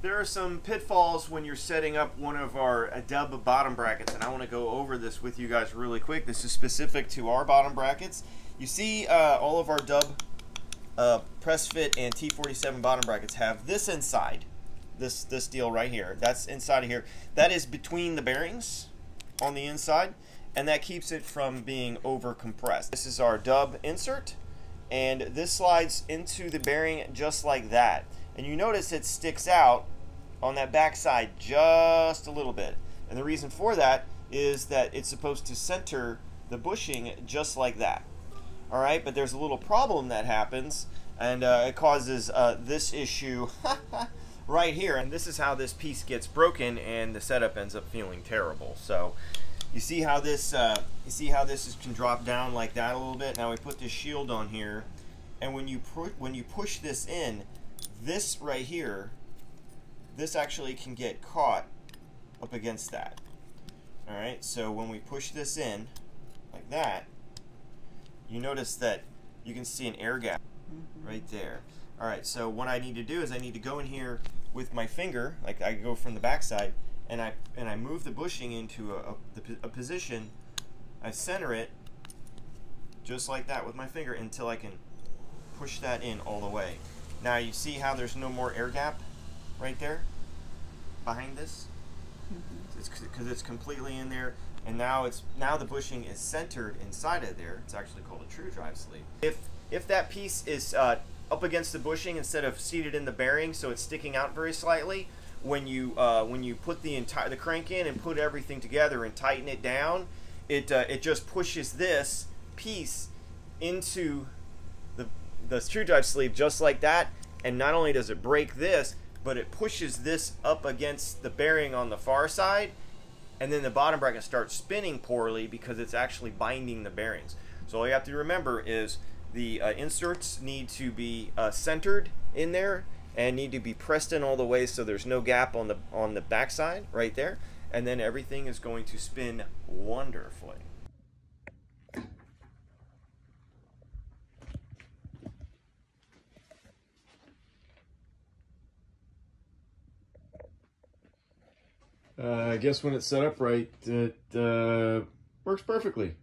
There are some pitfalls when you're setting up one of our dub bottom brackets, and I want to go over this with you guys really quick. This is specific to our bottom brackets. You see all of our dub press fit and T47 bottom brackets have this inside, this deal right here. That's inside of here. That is between the bearings on the inside, and that keeps it from being over compressed. This is our dub insert, and this slides into the bearing just like that. And you notice it sticks out on that back side just a little bit. And the reason for that is that it's supposed to center the bushing just like that. All right, but there's a little problem that happens, and it causes this issue right here. And this is how this piece gets broken, and the setup ends up feeling terrible. So you see how this can drop down like that a little bit. Now we put this shield on here, and when you push this in, this right here, this actually can get caught up against that. All right, so when we push this in like that, you notice that you can see an air gap right there. All right, so what I need to do is I need to go in here with my finger, like I go from the back side, and I move the bushing into a position. I center it just like that with my finger until I can push that in all the way. Now you see how there's no more air gap right there behind this? It's because it's completely in there, and now the bushing is centered inside of there. It's actually called a true drive sleeve. If that piece is up against the bushing instead of seated in the bearing, so it's sticking out very slightly, when you put the crank in and put everything together and tighten it down, it just pushes this piece into the true drive sleeve just like that. And not only does it break this, but it pushes this up against the bearing on the far side, and then the bottom bracket starts spinning poorly because it's actually binding the bearings. So all you have to remember is the inserts need to be centered in there and need to be pressed in all the way so there's no gap on the back side right there, and then everything is going to spin wonderfully. I guess when it's set up right, it works perfectly.